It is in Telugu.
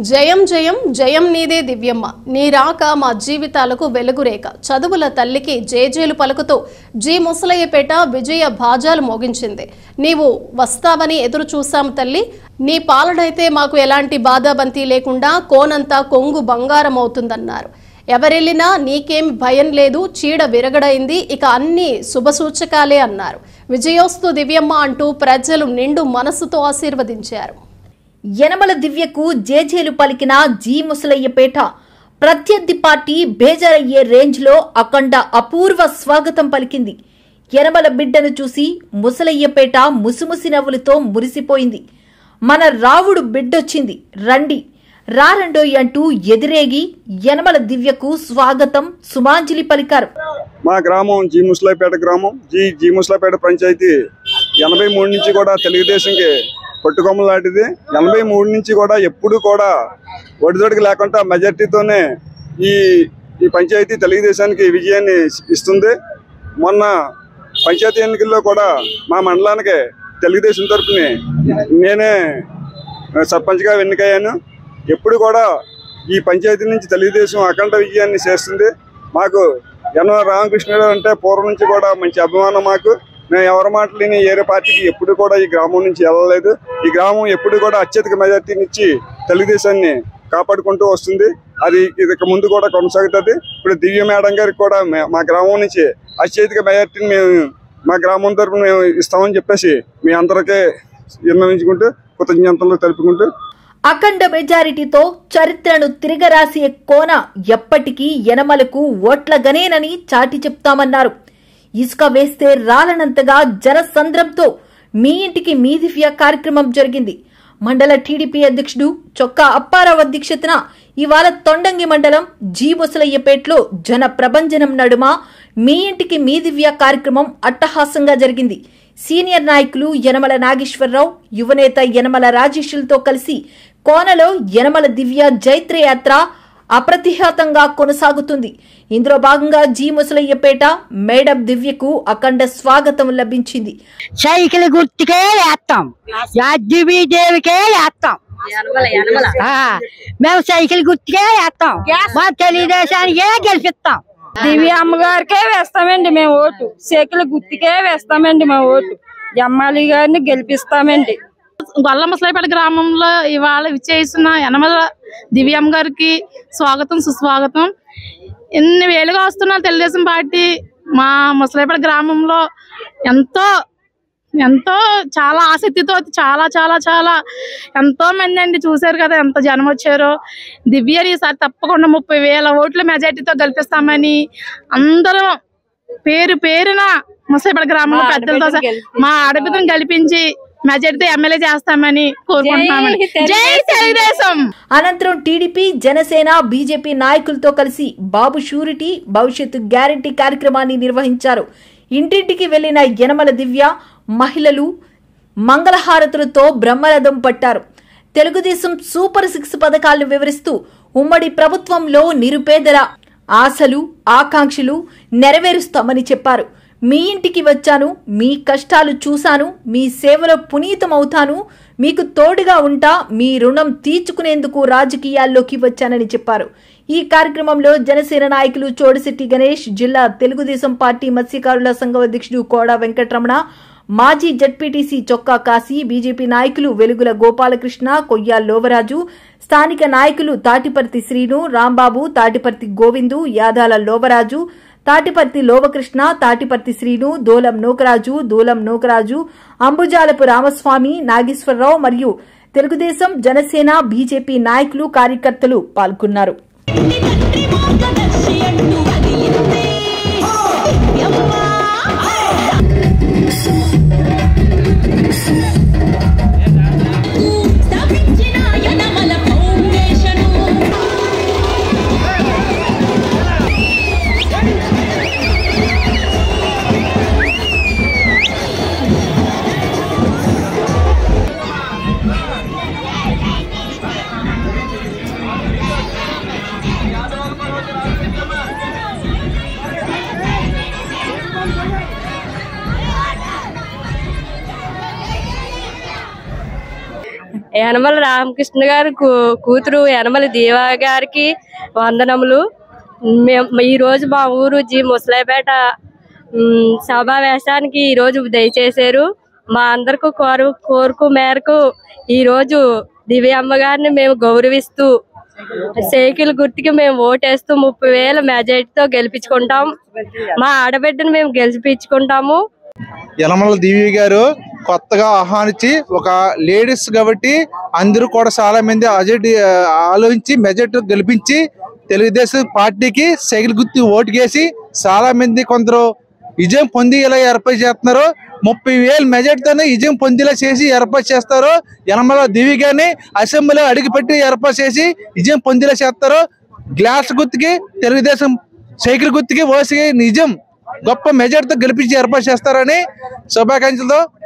జయం జయం జయం నీదే దివ్యమ్మ, నీ రాక మా జీవితాలకు వెలుగురేఖ. చదువుల తల్లికి జేజేలు పలుకుతూ జీ ముసలయ్యపేట విజయ భాజాలు మోగించింది. నీవు వస్తావని ఎదురు చూసాం తల్లి, నీ పాలనైతే మాకు ఎలాంటి బాధాబంతి లేకుండా కోనంతా కొంగు బంగారం అవుతుందన్నారు. ఎవరెళ్ళినా నీకేం భయం లేదు, చీడ విరగడైంది, ఇక అన్ని శుభసూచకాలే అన్నారు. విజయోస్తు దివ్యమ్మ అంటూ ప్రజలు నిండు మనసుతో ఆశీర్వదించారు. యనమల దివ్యకు జేజేలు పలికిన జీ ముసలయ్యపేట ప్రత్యర్థి పార్టీ బేజారయ్యే రేంజ్లో అఖండ అపూర్వ స్వాగతం పలికింది. యనమల బిడ్డను చూసి ముసలయ్యపేట ముసిముసి నవ్వులతో మురిసిపోయింది. మన రావుడు బిడ్డొచ్చింది, రండి రారండోయ్ అంటూ ఎదిరేగి యనమల దివ్యకు స్వాగతం సుమాంజలి పలికారు. మా గ్రామం జీ ముసలయ్యపేట గ్రామం. జీ ముసలయ్యపేట పంచాయతీ 83 నుంచి కూడా తెలుగుదేశంకి పట్టుకొమ్మలు లాంటిది. 83 నుంచి కూడా ఎప్పుడు కూడా ఒడిదొడికి లేకుండా మెజార్టీతోనే ఈ పంచాయతీ తెలుగుదేశానికి విజయాన్ని ఇస్తుంది. మొన్న పంచాయతీ ఎన్నికల్లో కూడా మా మండలానికి తెలుగుదేశం తరఫున నేనే సర్పంచ్గా ఎన్నికయ్యాను. ఎప్పుడు కూడా ఈ పంచాయతీ నుంచి తెలుగుదేశం అఖండ విజయాన్ని చేస్తుంది. మాకు యనమల రామకృష్ణుడు అంటే పూర్వం నుంచి కూడా మంచి అభిమానం. మాకు మేము ఎవరి మాటలేని ఏరే పార్టీకి ఎప్పుడు కూడా ఈ గ్రామం నుంచి వెళ్ళలేదు. ఈ గ్రామం ఎప్పుడు కూడా అత్యధిక మెజార్టీనిచ్చి తెలుగుదేశాన్ని కాపాడుకుంటూ వస్తుంది. అది ఇక ముందు కూడా కొనసాగుతుంది. ఇప్పుడు దివ్య మేడం గారికి కూడా మా గ్రామం నుంచి అత్యధిక మెజార్టీని మేము మా గ్రామం తరఫున మేము ఇస్తామని చెప్పేసి మీ అందరికీ విన్నవించుకుంటూ కృతజ్ఞతలు తెలుపుకుంటూ అఖండ మెజారిటీతో చరిత్రను తిరగరాసే కోన ఎప్పటికీ యనమలకు ఓట్ల గనేనని చాటి చెప్తామన్నారు. ఇసుక వేస్తే రాలనంతగా జనసంద్రంతో మీ ఇంటికి మీ దివ్య కార్యక్రమం జరిగింది. మండల టీడీపీ అధ్యక్షుడు చొక్కా అప్పారావు అధ్యక్షతన ఇవాళ తొండంగి మండలం జీ ముసలయ్యపేటలో జన ప్రభంజనం నడుమ మీ ఇంటికి మీ దివ్య కార్యక్రమం అట్టహాసంగా జరిగింది. సీనియర్ నాయకులు యనమల నాగేశ్వరరావు, యువనేత యనమల రాజేషులతో కలిసి కోనలో యనమల దివ్య జైత్రయాత్ర అప్రతిహతంగా కొనసాగుతుంది. ఇందులో భాగంగా జీ ముసలయ్యపేట మేడం దివ్యకు అఖండ స్వాగతం లభించింది. సైకిల్ గుర్తుకే వేస్తాం, దేవికే వేస్తాం, మేము సైకిల్ గుర్తుకే వేస్తాం, మా తెలుగుదేశానికే గెలిపిస్తాం. దివ్య అమ్మగారికే వేస్తామండి మేము ఓటు, సైకిల్ గుర్తుకే వేస్తామండి మేము ఓటు, ఎమ్మెల్యే గారిని గెలిపిస్తామండి. గొల్ల ముసలయ్యపేట గ్రామంలో ఇవాళ విచ్చేసిన యనమల దివ్యమ్మ గారికి స్వాగతం సుస్వాగతం. ఎన్ని వేలుగా వస్తున్నారు తెలుగుదేశం పార్టీ మా ముసలయ్యపేట గ్రామంలో ఎంతో ఎంతో చాలా ఆసక్తితో చాలా చాలా చాలా ఎంతో మంది అండి చూశారు కదా ఎంత జనం వచ్చారో. దివ్యని ఈసారి తప్పకుండా 30,000 ఓట్ల మెజార్టీతో గెలిపిస్తామని అందరం పేరు పేరున ముసలయ్యపేట గ్రామంలో పెద్దలతో మా ఆడపిల్లని గెలిపించి మెజార్టీతో ఎమ్మెల్యే చేస్తామని కోరుకుంటున్నామని. జై తెలుగుదేశం. అనంతరం టీడీపీ, జనసేన, బీజేపీ నాయకులతో కలిసి బాబు షూరిటీ భవిష్యత్తు గ్యారంటీ కార్యక్రమాన్ని నిర్వహించారు. ఇంటింటికి వెళ్లిన యనమల దివ్య మహిళలు మంగళహారతులతో బ్రహ్మరథం పట్టారు. తెలుగుదేశం సూపర్ 6 పథకాలను వివరిస్తూ ఉమ్మడి ప్రభుత్వంలో నిరుపేదల ఆశలు ఆకాంక్షలు నెరవేరుస్తామని చెప్పారు. మీ ఇంటికి వచ్చాను, మీ కష్టాలు చూశాను, మీ సేవలో పునీతమవుతాను, మీకు తోడుగా ఉంటా, మీ రుణం తీర్చుకునేందుకు రాజకీయాల్లోకి వచ్చానని చెప్పారు. ఈ కార్యక్రమంలో జనసేన నాయకులు చోడిశెట్టి గణేష్, జిల్లా తెలుగుదేశం పార్టీ మత్స్యకారుల సంఘం అధ్యక్షుడు కోడా వెంకటరమణ, మాజీ జడ్పీటీసీ చొక్కా కాశీ, బీజేపీ నాయకులు వెలుగుల గోపాలకృష్ణ, కొయ్య లోవరాజు, స్థానిక నాయకులు తాటిపర్తి శ్రీను, రాంబాబు, తాటిపర్తి గోవిందు, యాదాల లోవరాజు, తాటిపర్తి లోవకృష్ణ, తాటిపర్తి శ్రీను, దూలం నూకరాజు, అంబుజాలపు రామస్వామి, నాగేశ్వరరావు మరియు తెలుగుదేశం, జనసేన, బీజేపీ నాయకులు కార్యకర్తలు పాల్గొన్నారు. యనమల రామకృష్ణ గారి కూతురు యనమల దీవా గారికి వందనములు. మేము ఈ రోజు మా ఊరు జి ముసలాయిపేట సమావేశానికి ఈ రోజు దయచేశారు. మా అందరికి కోరుకు మేరకు ఈ రోజు దివ్యమ్మ గారిని మేము గౌరవిస్తూ సైకిల్ గుర్తుకి మేము ఓటేస్తూ 30,000 మెజారిటీతో గెలిపించుకుంటాం. మా ఆడబిడ్డను మేము గెలిపించుకుంటాము. యనమల దివ్య గారు కొత్తగా ఆహ్వానించి ఒక లేడీస్ కాబట్టి అందరూ కూడా చాలా మంది ఆలోచించి మెజారిటీ గెలిపించి తెలుగుదేశం పార్టీకి సైకిల్ గుర్తు ఓటుకేసి చాలా మంది కొందరు విజయం పొంది ఇలా ఏర్పాటు చేస్తున్నారు. 30,000 మెజార్టీతోనే విజయం పొందేలా చేసి ఏర్పాటు చేస్తారు. యనమల దివ్య గారిని అసెంబ్లీలో అడుగుపెట్టి ఏర్పాటు చేసి విజయం పొందేలా చేస్తారు. గ్లాస్ గుర్తుకి తెలుగుదేశం సైకిల్ గుర్తుకి ఓసి నిజం గొప్ప మెజార్టీతో గెలిపించి ఏర్పాటు చేస్తారని శుభాకాంక్షలతో